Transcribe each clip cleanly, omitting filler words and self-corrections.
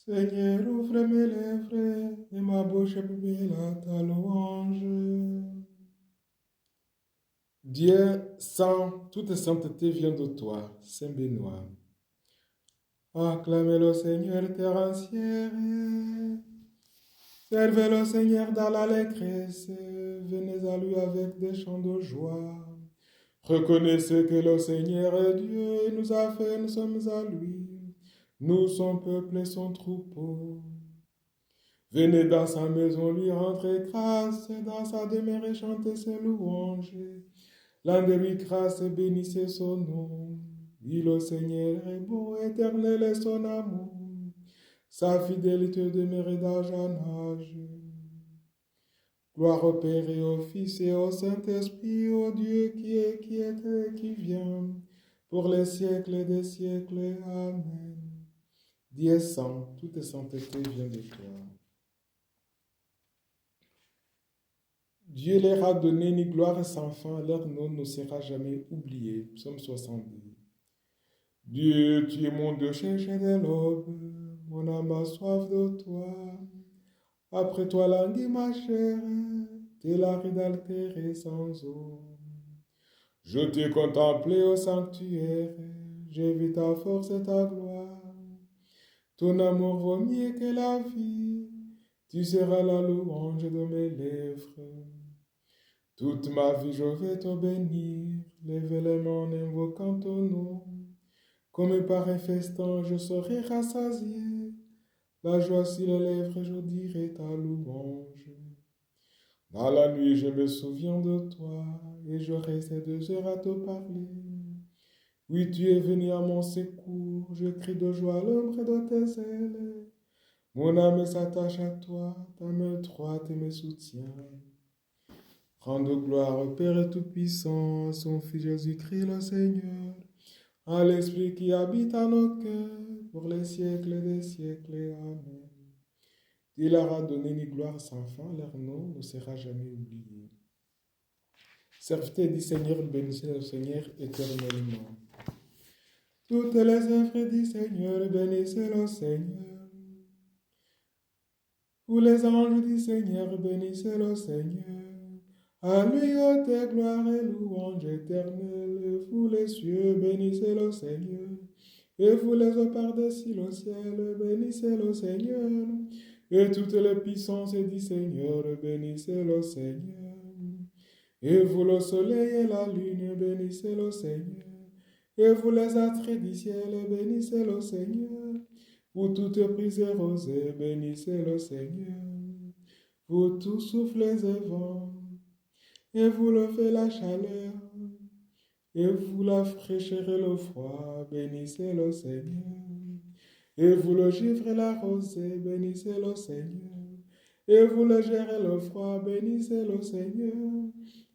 Seigneur, ouvre mes lèvres et ma bouche publiera ta louange. Dieu saint, toute sainteté vient de toi, Saint Benoît. Acclamez le Seigneur terre entière. Servez le Seigneur dans l'allégresse. Venez à lui avec des chants de joie. Reconnaissez que le Seigneur est Dieu et nous a fait, nous sommes à lui. Nous, son peuple et son troupeau. Venez dans sa maison lui rendre grâce, dans sa demeure chanter ses louanges. Rendez-lui grâce et bénissez son nom. Oui, le Seigneur est beau, éternel est son amour. Sa fidélité demeure d'âge en âge. Gloire au Père et au Fils et au Saint-Esprit, au Dieu qui est, qui était et qui vient, pour les siècles des siècles. Amen. Dieu saint, toute sainteté vient de toi. Dieu leur a donné une gloire sans fin, leur nom ne sera jamais oublié. Psaume 70. Dieu, tu es mon Dieu cherché de l'aube, mon âme a soif de toi. Après toi languit ma chair, t'es la ride altérée sans eau. Je t'ai contemplé au sanctuaire, j'ai vu ta force et ta gloire. Ton amour vaut mieux que la vie, tu seras la louange de mes lèvres. Toute ma vie je vais te bénir, lève les mains en invoquant ton nom. Comme par un festin je serai rassasié, la joie sur les lèvres je dirai ta louange. Dans la nuit je me souviens de toi, et je reste 2 heures à te parler. Oui, tu es venu à mon secours, je crie de joie à l'ombre de tes ailes. Mon âme s'attache à toi, ta main droite me soutient. Rende gloire au Père Tout-Puissant, à son Fils Jésus-Christ le Seigneur, à l'Esprit qui habite en nos cœurs, pour les siècles des siècles. Amen. Il leur a donné une gloire sans fin, leur nom ne sera jamais oublié. Servitez du Seigneur, bénissez le Seigneur éternellement. Toutes les œuvres du Seigneur, bénissez le Seigneur. Vous les anges du Seigneur, bénissez le Seigneur. À lui ôtez gloire et louange éternelle. Vous les cieux, bénissez le Seigneur. Et vous les eaux par-dessus le ciel, bénissez le Seigneur. Et toutes les puissances du Seigneur, bénissez le Seigneur. Et vous le soleil et la lune, bénissez le Seigneur. Et vous les astres du ciel, bénissez le Seigneur. Vous toutes prises rosées, bénissez le Seigneur. Vous tous souffles et vents, et vous le faites la chaleur, et vous la fraîcheur et le froid, bénissez le Seigneur. Et vous le givre et la rosée, bénissez le Seigneur. Et vous le gère et le froid, bénissez le Seigneur.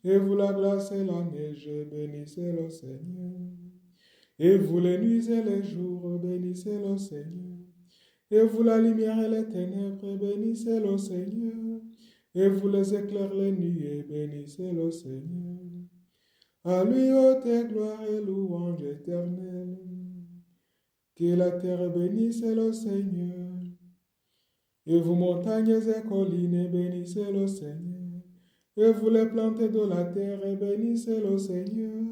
Et vous la glace et la neige, bénissez le Seigneur. Et vous les nuits et les jours, bénissez le Seigneur. Et vous la lumière et les ténèbres, bénissez le Seigneur. Et vous les éclairs, les nuées, bénissez le Seigneur. À lui ôtez gloire et louange éternelle. Que la terre bénisse le Seigneur. Et vous montagnes et collines, bénissez le Seigneur. Et vous les plantes de la terre, bénissez le Seigneur.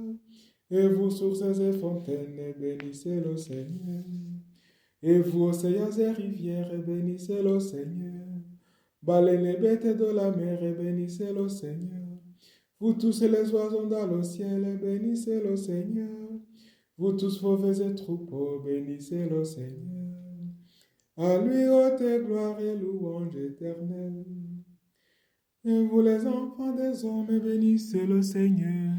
Et vous sources et fontaines, bénissez le Seigneur. Et vous océans et rivières, bénissez le Seigneur. Baleines les bêtes de la mer, bénissez le Seigneur. Vous tous les oiseaux dans le ciel, bénissez le Seigneur. Vous tous mauvais et troupeaux, bénissez le Seigneur. À lui ôtez gloire et louange éternelle. Et vous les enfants des hommes, bénissez le Seigneur.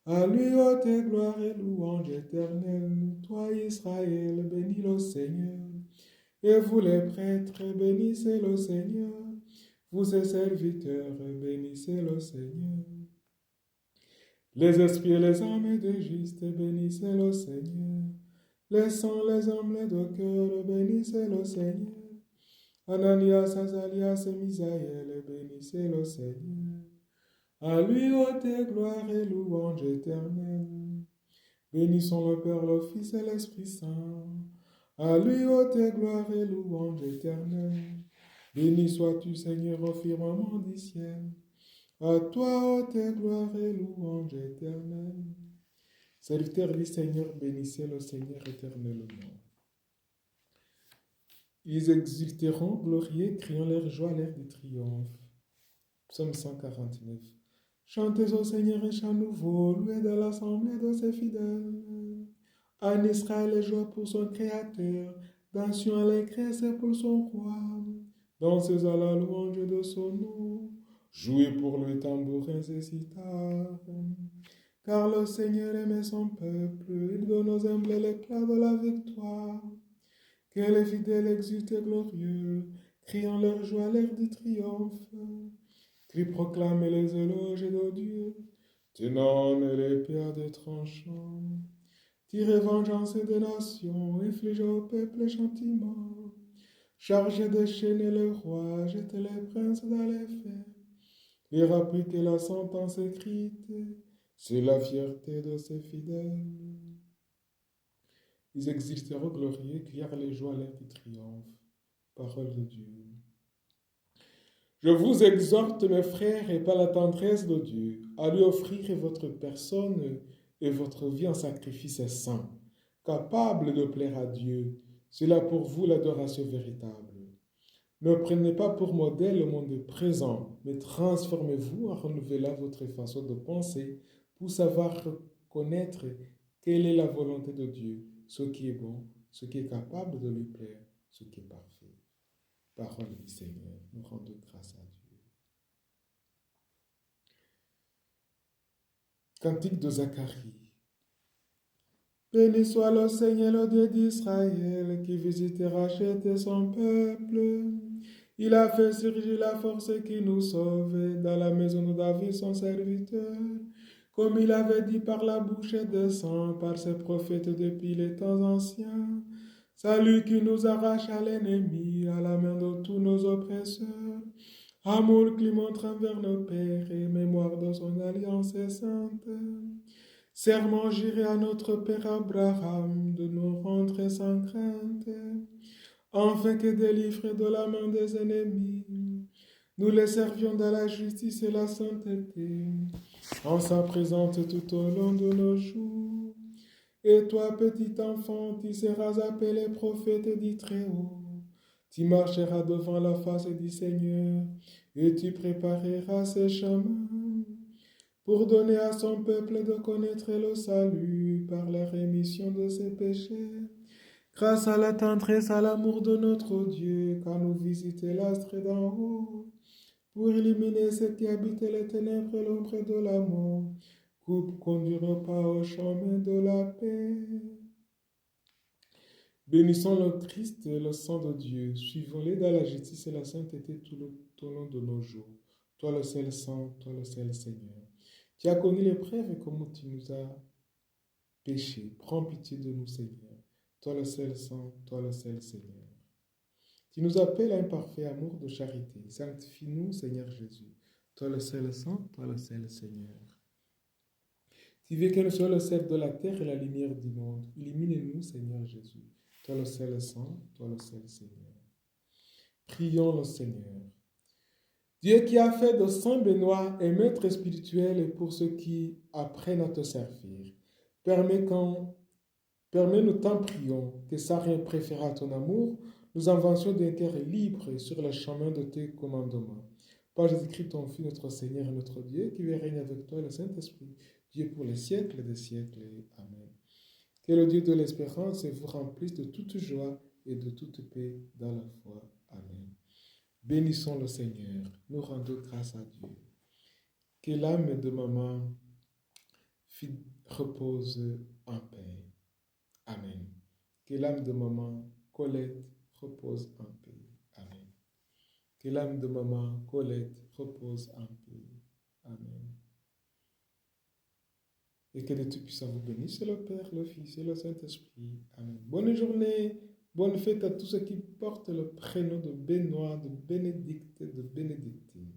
À lui ôtez gloire et louange éternelle. Toi Israël, bénis le Seigneur. Et vous les prêtres, bénissez le Seigneur. Vous ses serviteurs, bénissez le Seigneur. Les esprits et les âmes des justes, bénissez le Seigneur. Les saints, les hommes de cœur, bénissez le Seigneur. Ananias, Azalias et Misaël, bénissez le Seigneur. À lui ôtez gloire et louange éternelle. Bénissons le Père, le Fils et l'Esprit Saint. À lui, ô tes gloires et louanges éternelles. Béni sois-tu, Seigneur, au firmament du ciel. À toi, ô tes gloires et louanges éternelles. Serviteurs du Seigneur, bénissez le Seigneur éternellement. Ils exulteront, glorieux, criant leur joie, l'air de triomphe. Psaume 149. Chantez au Seigneur un chant nouveau, louez dans l'assemblée de ses fidèles. En Israël, les joies pour son Créateur, dansions allégresse pour son roi. Dansez à la louange de son nom, jouez pour le tambourin et sitar. Car le Seigneur aimait son peuple, il donne aux humbles l'éclat de la victoire. Que les fidèles exultent et glorieux, criant leur joie, l'air du triomphe. Qui proclament les éloges de Dieu, tenant l'épée à deux tranchants. Tirez vengeance des nations, infligez au peuple châtiment. Chargez de chaîner le roi, jetez les princes dans les fers. Leur appliquez la sentence écrite, c'est la fierté de ses fidèles. Ils exulteront glorieux, crièrent les joies à l'air du triomphe. Parole de Dieu. Je vous exhorte, mes frères, et par la tendresse de Dieu, à lui offrir votre personne et votre vie en sacrifice saint, capable de plaire à Dieu. C'est là pour vous l'adoration véritable. Ne prenez pas pour modèle le monde présent, mais transformez-vous en renouvelant votre façon de penser pour savoir reconnaître quelle est la volonté de Dieu, ce qui est bon, ce qui est capable de lui plaire, ce qui est parfait. Parole du Seigneur, nous rendons grâce à Dieu. Cantique de Zacharie. Béni soit le Seigneur, le Dieu d'Israël, qui visite et rachète son peuple. Il a fait surgir la force qui nous sauve dans la maison de David, son serviteur, comme il avait dit par la bouche des saints, par ses prophètes depuis les temps anciens. Salut qui nous arrache à l'ennemi, à la main de tous nos oppresseurs. Amour qui montre envers nos pères et mémoire de son alliance sainte. Serment juré à notre père Abraham de nous rendre sans crainte, afin que délivrés de la main des ennemis, nous les servions dans la justice et la sainteté, en sa présence tout au long de nos jours. Et toi, petit enfant, tu seras appelé prophète du Très-Haut. Tu marcheras devant la face du Seigneur, et tu prépareras ses chemins, pour donner à son peuple de connaître le salut par la rémission de ses péchés, grâce à la tendresse, à l'amour de notre Dieu, quand nous visitons l'astre d'en haut, pour éliminer ceux qui habitent les ténèbres et l'ombre de la mort, conduire pas au chemin de la paix. Bénissons le Christ et le sang de Dieu, suivons-les dans la justice et la sainteté tout au long de nos jours. Toi le seul saint, toi le seul Seigneur. Tu as connu l'épreuve et comment tu nous as péchés. Prends pitié de nous, Seigneur. Toi le seul saint, toi le seul Seigneur. Tu nous appelles à un parfait amour de charité. Sanctifie-nous, Seigneur Jésus. Toi le seul saint, toi le seul Seigneur. Tu veux que nous soyons le sel de la terre et la lumière du monde. Illumine-nous, Seigneur Jésus. Toi le seul saint, toi le seul Seigneur. Prions le Seigneur. Dieu qui a fait de Saint Benoît un maître spirituel pour ceux qui apprennent à te servir, permets-nous t'en prions que sans rien préférer à ton amour, nous avancions d'un cœur libre sur le chemin de tes commandements. Par Jésus-Christ, ton Fils, notre Seigneur et notre Dieu, qui règne avec toi, le Saint-Esprit, Dieu pour les siècles des siècles. Amen. Que le Dieu de l'espérance vous remplisse de toute joie et de toute paix dans la foi. Amen. Bénissons le Seigneur, nous rendons grâce à Dieu. Que l'âme de maman repose en paix. Amen. Que l'âme de maman Colette repose en paix. Amen. Que l'âme de maman Colette repose en paix. Amen. Et que Dieu Tout-Puissant vous bénisse, le Père, le Fils et le Saint-Esprit. Amen. Bonne journée, bonne fête à tous ceux qui portent le prénom de Benoît, de Bénédicte, de Bénédictine.